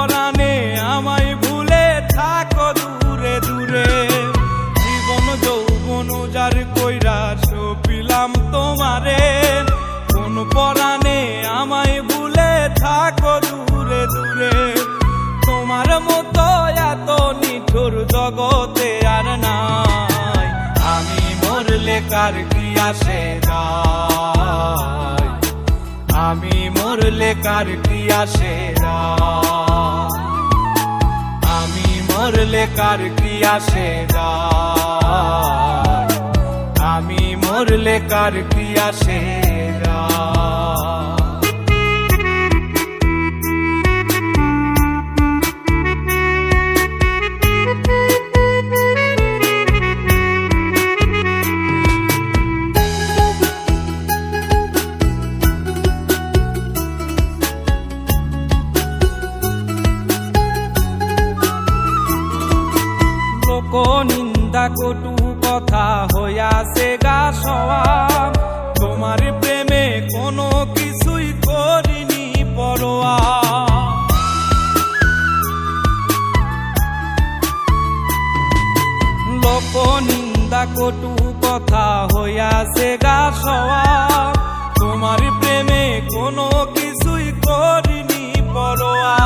পরাণে আমায় ভুলে থাকো দূরে দূরে। জীবন যৌবন যার কইরা সপিলাম তোমারে, কোন পরাণে আমায় ভুলে থাকো দূরে দূরে। তোমার মতো এত নিঠুর জগতে আর নাই, আমি মরলে কার কি আসে যায়, আমি মরলে কার কি আসে যায়, আমি মরলে কার কি আসে যায়, আমি মরলে কার কি আসে যায়। নিন্দা কটু কথা হইয়াছে গা সওয়াব, তোমার প্রেমে কোনো কিছুই করিনি পরোয়া। লোক নিন্দা কটু কথা হইয়াছে গা সওয়াব, তোমার প্রেমে কোনো কিছুই করিনি পরোয়া।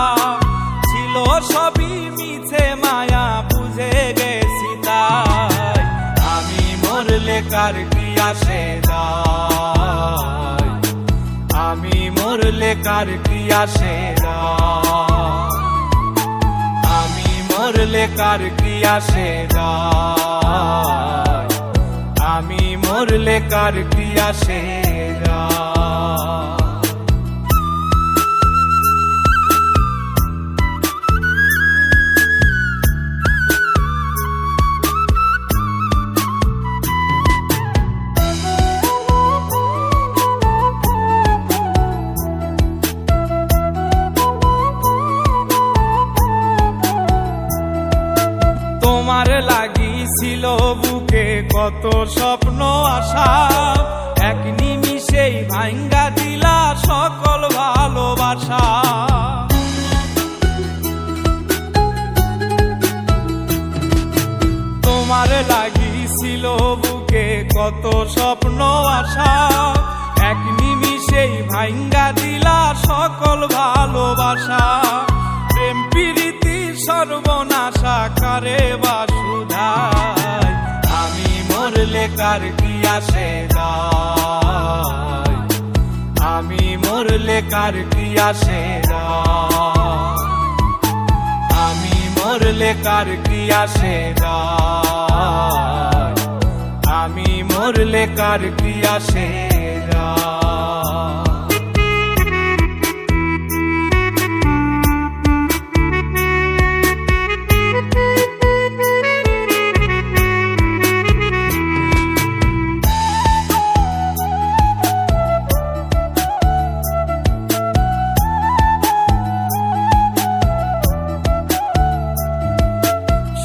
ছিল সবই মিছে মায়া বুঝে গেছি তাই, আমি মরলে কার কি আসে যায়, আমি মরলে কার কি আসে যায়, আমি মরলে কার কি আসে যায়, আমি মরলে কার কি আসে যায়। তোমার লাগিছিল বুকে কত স্বপ্ন আশা, এক নিমিষেই ভাঙ্গা দিলা সকল ভালোবাসা। তোমার লাগিছিল বুকে কত স্বপ্ন আশা, এক নিমিষেই ভাঙ্গা দিলা সকল ভালোবাসা। প্রেম প্রীতি সর্বনাশা কারে বা সুধায়, আমি মরলে কার কি আসে যায়, আমি মরলে কার কি আসে যায়, আমি মরলে কার কি আসে যায়, আমি মরলে কার কি আসে যায়।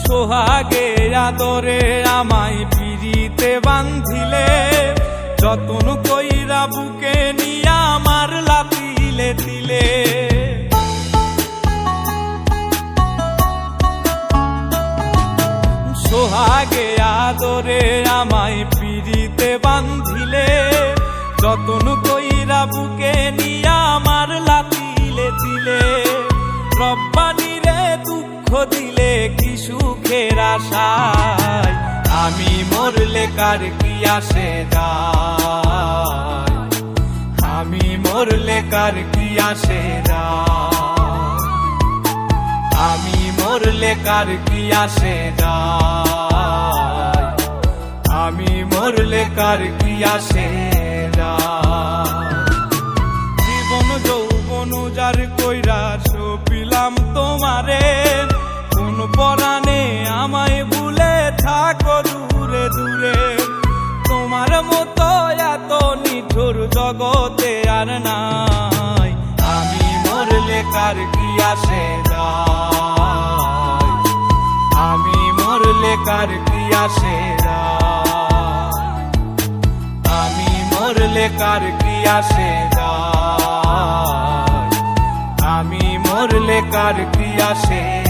সোহাগে আদরে আমায় পিরিতে বান্ধিলে, যতন কইরা বুকে নিয়া আমার লাতিলে দিলে। সোহাগে আদরে আমায় পিরিতে বান্ধিলে, যতন কইরা বুকে নিয়া আমার লাতিলে দিলে। রব্বানি রে দুঃখ দিলে কি সুখের আশায়, আমি মরলে কার কি আসে যায়, আমি মরলে কার কি আসে যায়, আমি মরলে কার কি আসে যায়, আমি মরলে কার কি আসে যায়। জীবন যৌবন যার কইরা সপিলাম তোমারে, কোন পরাণে আমায় ভুলে থাকো দূরে দূরে। তোমার মতো এত নিঠুর জগতে আর নাই, আমি মরলে কার কি আসে যায়, আমি মরলে কার কি আসে যায়, আমি মরলে কার কি আসে যায়, আমি মরলে কার কি আসে